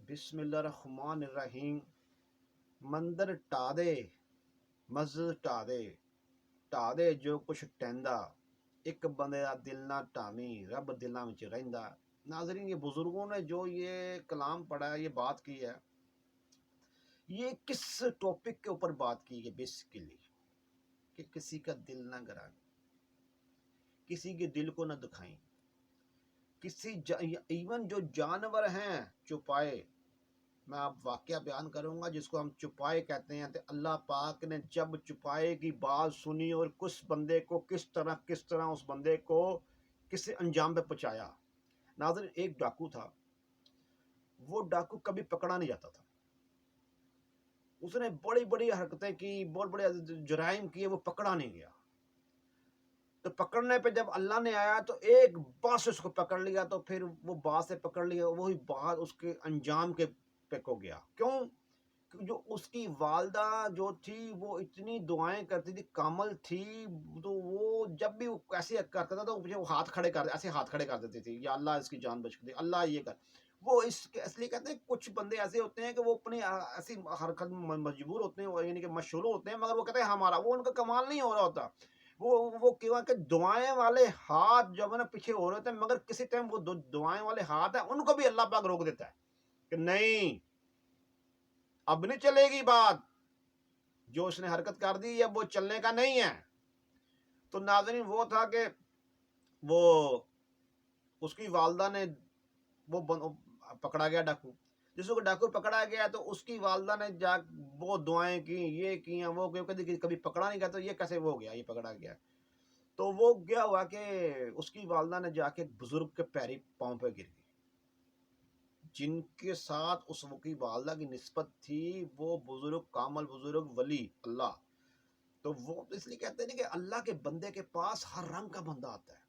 بسم اللہ الرحمن الرحیم۔ مندر ٹا دے مسجد ٹا دے جو کچھ ٹیندا، ایک بندے دا دل نہ ٹامی رب دلاں وچ رہندا۔ ناظرین، یہ بزرگوں نے جو یہ کلام پڑھا ہے، یہ بات کی ہے، یہ کس ٹاپک کے اوپر بات کی ہے؟ بیسیکلی کہ کسی کا دل نہ گرائیں، کسی کے دل کو نہ دکھائیں، ایون جو جانور ہیں چوپائے، میں آپ واقعہ بیان کروں گا جس کو ہم چوپائے کہتے ہیں۔ تو اللہ پاک نے جب چوپائے کی بات سنی اور کس بندے کو کس طرح اس بندے کو کس انجام پہ پہنچایا۔ ناظرین، ایک ڈاکو تھا، وہ ڈاکو کبھی پکڑا نہیں جاتا تھا، اس نے بڑی بڑی حرکتیں کی، بہت بڑے جرائم کیے، وہ پکڑا نہیں گیا۔ تو پکڑنے پہ جب اللہ نے آیا تو ایک بات سے اس کو پکڑ لیا، تو پھر وہ بات سے پکڑ لیا، وہی بات اس کے انجام کے پہ کو گیا۔ کیوں؟ جو اس کی والدہ جو تھی وہ اتنی دعائیں کرتی تھی، کامل تھی، تو وہ جب بھی وہ ایسے کرتا تھا تو وہ ہاتھ کھڑے کر ایسے ہاتھ کھڑے کر دیتی تھی، یا اللہ اس کی جان بچ دے، اللہ یہ کر۔ وہ اس لیے کہتے ہیں کچھ بندے ایسے ہوتے ہیں کہ وہ اپنی ایسی حرکت میں مجبور ہوتے ہیں، یعنی کہ مشغول ہوتے ہیں، مگر وہ کہتے ہیں ہمارا، وہ ان کا کمال نہیں ہو رہا ہوتا۔ وہ کیوں کہ دعائیں والے ہاتھ جب نا پیچھے ہو رہے ہوتے ہیں، مگر کسی ٹائم وہ دعائیں والے ہاتھ ہیں ان کو بھی اللہ پاک روک دیتا ہے کہ نہیں، اب نہیں چلے گی بات، جو اس نے حرکت کر دی اب وہ چلنے کا نہیں ہے۔ تو ناظرین، وہ تھا کہ وہ اس کی والدہ نے وہ پکڑا گیا ڈاکو، جس کو ڈاکو پکڑا گیا تو اس کی والدہ نے جا وہ دعائیں کی، یہ کی ہیں، وہ کبھی پکڑا نہیں گیا، تو یہ کیسے وہ گیا، یہ پکڑا گیا۔ تو وہ کیا ہوا کہ اس کی والدہ نے جا کے بزرگ کے پیری پاؤں پہ گر گئی، جن کے ساتھ اس کی والدہ کی نسبت تھی، وہ بزرگ، کامل بزرگ، ولی اللہ۔ تو وہ اس لیے کہتے ہیں کہ اللہ کے بندے کے پاس ہر رنگ کا بندہ آتا ہے۔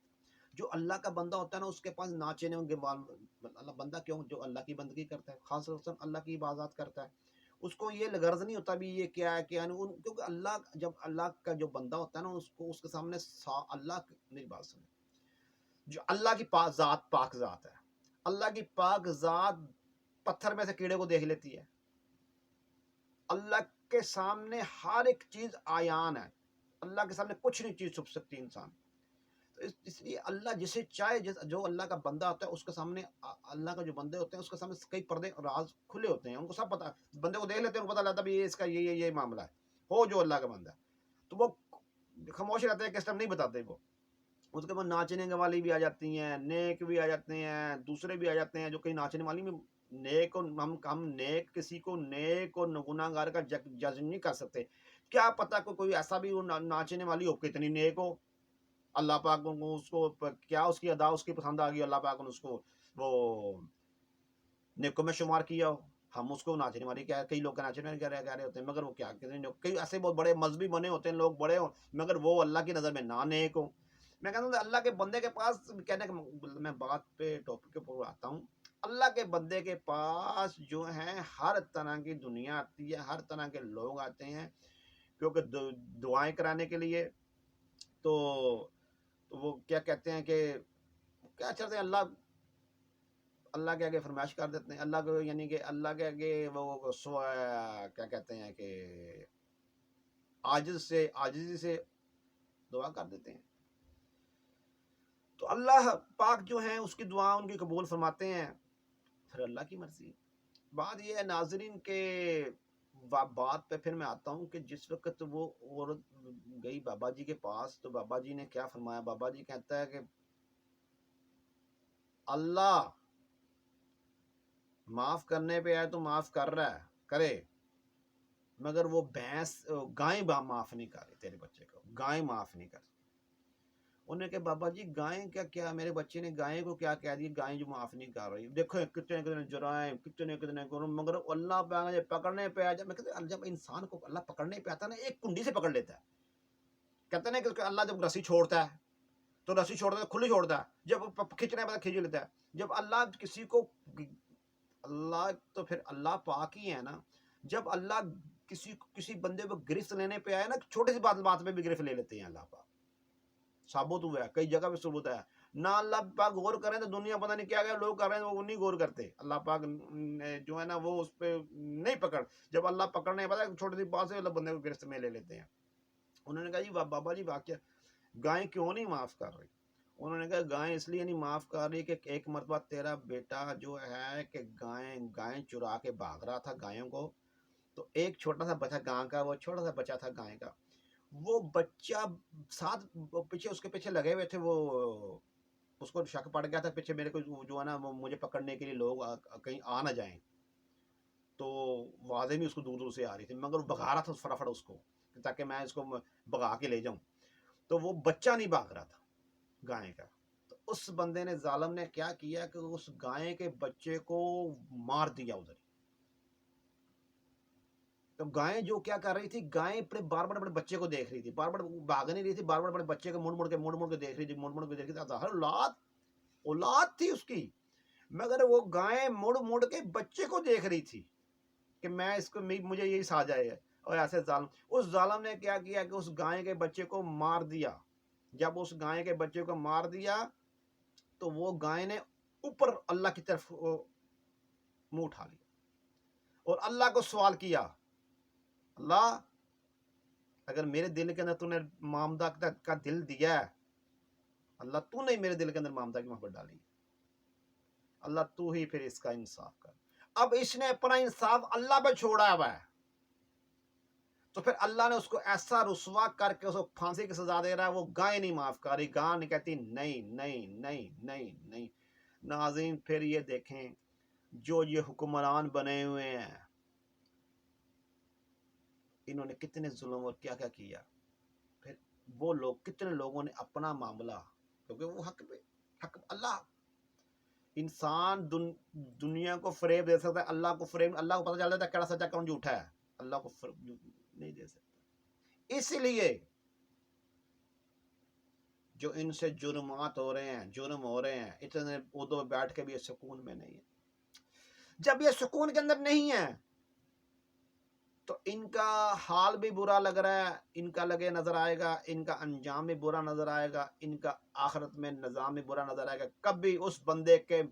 جو اللہ کا بندہ ہوتا ہے نا، اس کے پاس ناچنے کے اللہ بندہ کیوں جو اللہ کی بندگی کرتا ہے، خاص طور سے اللہ کی عبادات کرتا ہے، اس کو یہ غرض نہیں ہوتا بھی یہ کیا ہے کیا نہیں، کیونکہ اللہ جب اللہ کا جو بندہ ہوتا ہے نا، اس کو اس کے سامنے اللہ میری بات سنیں، جو اللہ کی پاک ذات ہے، اللہ کی پاک ذات پتھر میں سے کیڑے کو دیکھ لیتی ہے۔ اللہ کے سامنے ہر ایک چیز آیان ہے، اللہ کے سامنے کچھ نہیں چیز چھپ سکتی انسان۔ تو اس لیے اللہ جسے چاہے، جو اللہ کا بندہ ہوتا ہے اس کے سامنے، اللہ کا جو بندے ہوتے ہیں اس کے سامنے کئی پردے راز کھلے ہوتے ہیں، ان کو سب پتا، بندے کو دیکھ لیتے ہیں، ان کو پتا لگتا ہے اس کا یہ معاملہ ہے، ہو جو اللہ کا بندہ ہے، تو وہ خاموش رہتے ہیں، کس ٹائم نہیں بتاتے وہ۔ اس کے بعد ناچنے والی بھی آ جاتی ہیں، نیک بھی آ جاتے ہیں، دوسرے بھی آ جاتے ہیں جو کہیں ناچنے والی میں نیک، ہم نیک کسی کو نیک اور گناہ گار کا جج نہیں کر سکتے۔ کیا پتا کوئی ایسا بھی ناچنے والی ہو کتنی نیک ہو، اللہ پاک کو اس کو کیا اس کی ادا اس کی پسند آ گئی، اللہ پاک نے اس کو وہ نیکوں میں شمار کیا ہو، ہم اس کو ناچنے والی کئی لوگ ناچنے والے کہہ رہے ہوتے ہیں، مگر وہ کیا کئی ایسے بہت بڑے مذہبی بنے ہوتے ہیں لوگ، بڑے ہوں مگر وہ اللہ کی نظر میں نہ نیک ہو۔ میں کہتا ہوں کہ اللہ کے بندے کے پاس، کہنے کا میں بات پہ ٹاپک کے اوپر آتا ہوں، اللہ کے بندے کے پاس جو ہیں ہر طرح کی دنیا آتی ہے، ہر طرح کے لوگ آتے ہیں، کیونکہ دعائیں کرانے کے لیے۔ تو وہ کیا کہتے ہیں کہ کیا چاہتے ہیں، اللہ کے آگے فرمائش کر دیتے ہیں، اللہ کو، یعنی کہ اللہ کے آگے وہ کیا کہتے ہیں کہ عاجزی سے دعا کر دیتے ہیں۔ تو اللہ پاک جو ہیں اس کی دعا ان کی قبول فرماتے ہیں، پھر اللہ کی مرضی۔ بات یہ ہے ناظرین کہ بات پہ پھر میں آتا ہوں کہ جس وقت وہ عورت گئی بابا جی کے پاس، تو بابا جی نے کیا فرمایا؟ بابا جی کہتا ہے کہ اللہ معاف کرنے پہ آئے تو معاف کر رہا ہے، کرے، مگر وہ گائیں معاف نہیں کر رہی، تیرے بچے کو گائیں معاف نہیں کر رہی۔ انہوں نے کہا بابا جی گائیں کیا میرے بچے نے گائیں کو کیا کہہ دی، گائیں جو معاف نہیں کر رہی، دیکھو کتنے جرائم، کتنے گرم، مگر اللہ پہ پکڑنے پہ آ جائے۔ میں کہتے جب انسان کو اللہ پکڑنے پہ آتا ہے نا، ایک کنڈی سے پکڑ لیتا ہے، کہتے ہیں کہ اللہ جب رسی چھوڑتا ہے تو رسی چھوڑتا ہے کھلی چھوڑتا ہے، جب کھینچنے پہ کھینچ لیتا ہے۔ جب اللہ کسی کو، اللہ تو پھر اللہ پاک ہی ہے نا، جب اللہ کسی بندے کو گرفت لینے پہ آئے نا، چھوٹی سی بات پہ بھی گرفت لے لیتے ہیں، اللہ پاک ثابت ہوا ہے، کئی جگہ پہ ثبوت ہے۔ نہ اللہ پاک غور کریں تو دنیا پتہ نہیں کیا لوگ کر رہے ہیں وہ نہیں غور کرتے. اللہ پاک جو ہے نا وہ اس پہ نہیں پکڑ. جب اللہ پکڑنے پتا چھوٹی سی بات سے اللہ بندے کو گرفت میں لے لیتے ہیں. انہوں نے کہا جی بابا جی واقعہ گائیں کیوں نہیں معاف کر رہی؟ انہوں نے کہا گائیں اس لیے نہیں معاف کر رہی کہ ایک مرتبہ تیرا بیٹا جو ہے کہ گائیں چرا کے بھاگ رہا تھا گایوں کو, تو ایک چھوٹا سا بچہ گاں کا, وہ چھوٹا سا بچہ تھا گائے کا, وہ بچہ ساتھ پیچھے اس کے پیچھے لگے ہوئے تھے, وہ اس کو شک پڑ گیا تھا پیچھے میرے کو جو ہے نا مجھے پکڑنے کے لیے لوگ کہیں آ نہ جائیں, تو واضح بھی اس کو دور دور سے آ رہی تھی مگر وہ بھگا رہا تھا فٹافٹ اس کو تاکہ میں اس کو بھگا کے لے جاؤں, تو وہ بچہ نہیں بھاگ رہا تھا گائے کا. تو اس بندے نے ظالم نے کیا کیا کہ اس گائے کے بچے کو مار دیا ادھر. تو گائیں جو کیا کر رہی تھی, گائیں اپنے بار بار اپنے بچے کو دیکھ رہی تھی, بار بار بھاگ نہیں رہی تھی, بار بار اپنے بچے کو مڑ مڑ کے دیکھ رہی تھی, مڑ مڑ کے دیکھ رہی تھی. ہر اولاد تھی اس کی, مگر وہ گائیں مڑ مڑ کے بچے کو دیکھ رہی تھی کہ میں اس کو مجھے یہی ساجا ہے. اور ایسے ظالم, اس ظالم نے کیا کیا کہ اس گائے کے بچے کو مار دیا. جب اس گائے کے بچے کو مار دیا تو وہ گائے نے اوپر اللہ کی طرف منہ اٹھا لیا اور اللہ کو سوال کیا, اللہ اگر میرے دل کے اندر تو نے مامدہ کا دل دیا ہے, اللہ تو نے میرے دل کے اندر مامدہ کی محبت ڈالی, اللہ تو ہی پھر اس کا انصاف کر. اب اس نے اپنا انصاف اللہ پہ چھوڑا ہوا ہے, تو پھر اللہ نے اس کو ایسا رسوا کر کے اس کو پھانسی کی سزا دے رہا ہے. وہ گائے نہیں معاف کر رہی, گائے نہیں کہتی نہیں نہیں نہیں نہیں نہیں. ناظرین پھر یہ دیکھیں جو یہ حکمران بنے ہوئے ہیں انہوں نے کتنے ظلم اور کیا کیا کیا. پھر وہ لوگ کتنے لوگوں نے اپنا معاملہ, کیونکہ وہ حق اللہ, انسان دنیا کو فریب دے سکتا ہے, اللہ کو فریب, اللہ کو پتہ چل جاتا ہے کیڑا سچا کون جھوٹا ہے, اللہ کو نہیں دے سکتا. اس لیے جو ان سے جرمات ہو رہے ہیں, جرم ہو رہے ہیں, اتنے عہدوں پہ بیٹھ کے بھی یہ سکون میں نہیں ہے. جب یہ سکون کے اندر نہیں ہے تو ان کا حال بھی برا لگ رہا ہے, ان کا لگے نظر آئے گا, ان کا انجام بھی برا نظر آئے گا, ان کا آخرت میں نظام بھی برا نظر آئے گا. کبھی اس بندے کے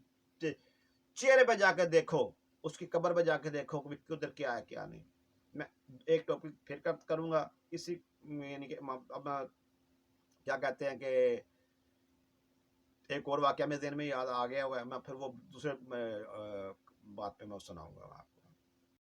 چہرے پہ جا کے دیکھو, اس کی قبر پہ جا کے دیکھو کہ ادھر کیا ہے کیا نہیں. میں ایک ٹاپک پھر کروں گا اسی, یعنی کہ اب کیا کہتے ہیں کہ ایک اور واقعہ میں ذہن میں یاد آ گیا ہوا ہے, میں پھر وہ دوسرے بات پہ میں سناؤں گا.